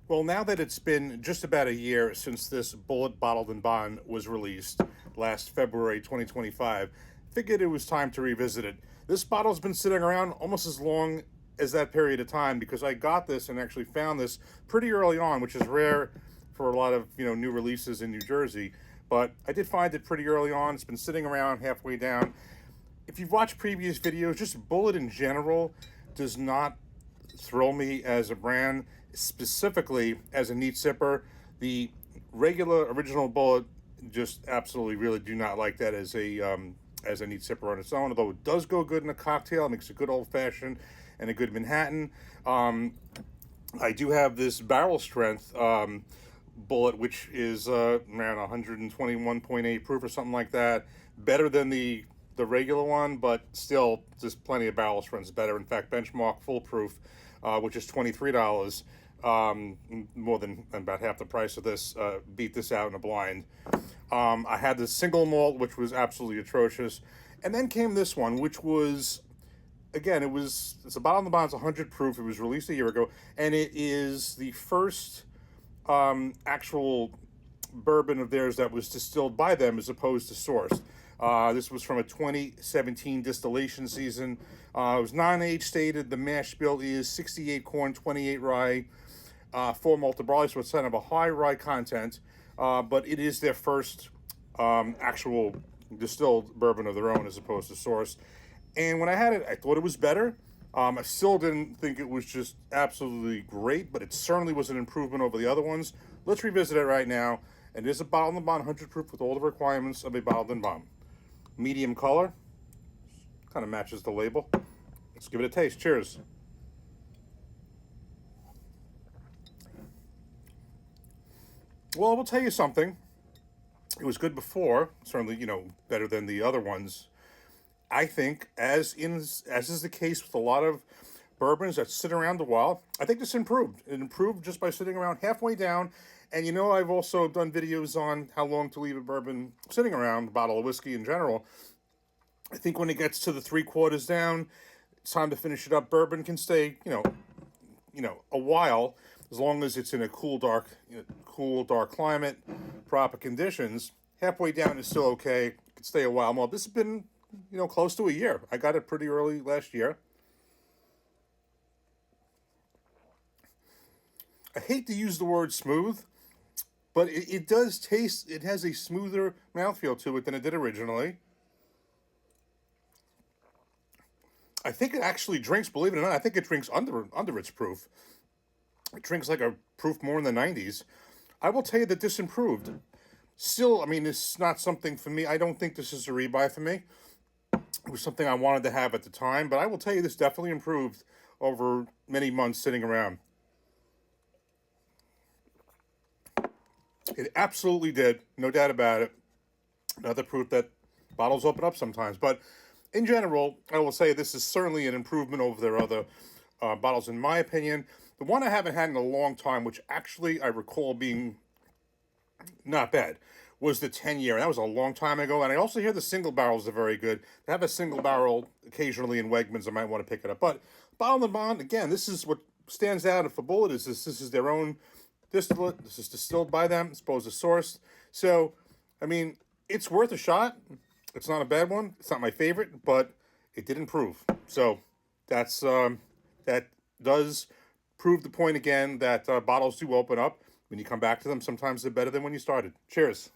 Well, now that it's been just about a year since this Bullet Bottled and Bond was released last February 2025, figured it was time to revisit it. This bottle's been sitting around almost as long as that period of time because I got this and actually found this pretty early on, which is rare for a lot of new releases in New Jersey. But I did find it pretty early on. It's been sitting around halfway down. If you've watched previous videos, just Bullet in general does not thrill me as a brand, specifically as a neat sipper. The regular original Bullet, just absolutely really do not like that as a neat sipper on its own. Although it does go good in a cocktail, it makes a good old fashioned and a good Manhattan. I do have this barrel strength Bullet, which is around 121.8 proof or something like that. Better than the regular one, but still just plenty of barrel strength better. In fact, Benchmark Full Proof, which is $23, more than about half the price of this, beat this out in a blind. I had the single malt, which was absolutely atrocious, and then came this one, which was, again, it's a Bottled and Bond's 100 proof. It was released a year ago, and it is the first actual bourbon of theirs that was distilled by them as opposed to sourced. This was from a 2017 distillation season. It was non-age stated. The mash bill is 68 corn, 28 rye, 4 malted barley, so it's kind of a high rye content. But it is their first actual distilled bourbon of their own as opposed to sourced. And when I had it, I thought it was better. I still didn't think it was just absolutely great, but it certainly was an improvement over the other ones. Let's revisit it right now. And it is a Bottled and Bond 100 proof with all the requirements of a Bottled and Bond. Medium color, kind of matches the label. Let's give it a taste. Cheers. Well, I will tell you something. It was good before, certainly, better than the other ones. I think, as is the case with a lot of bourbons that sit around a while, I think this improved. It improved just by sitting around halfway down. And I've also done videos on how long to leave a bourbon sitting around, a bottle of whiskey in general. I think when it gets to the 3/4 down, it's time to finish it up. Bourbon can stay, a while, as long as it's in a cool, dark climate, proper conditions. Halfway down is still okay. It can stay a while more. This has been, close to a year. I got it pretty early last year. I hate to use the word smooth, but it does taste, it has a smoother mouthfeel to it than it did originally. I think it actually drinks, believe it or not, I think it drinks under its proof. It drinks like a proof more in the 90s. I will tell you that this improved. Still, I mean, it's not something for me. I don't think this is a rebuy for me. It was something I wanted to have at the time, but I will tell you this definitely improved over many months sitting around. It absolutely did, no doubt about it. Another proof that bottles open up sometimes. But in general, I will say this is certainly an improvement over their other bottles, in my opinion. The one I haven't had in a long time, which actually I recall being not bad, was the 10-year. And that was a long time ago. And I also hear the single barrels are very good. They have a single barrel occasionally in Wegmans. I might want to pick it up. But Bottled and Bond, again, this is what stands out for Bullet is this is their own distillate. This is distilled by them, as opposed to sourced. So, I mean, it's worth a shot. It's not a bad one. It's not my favorite, but it did improve. So that does prove the point again that bottles do open up when you come back to them. Sometimes they're better than when you started. Cheers.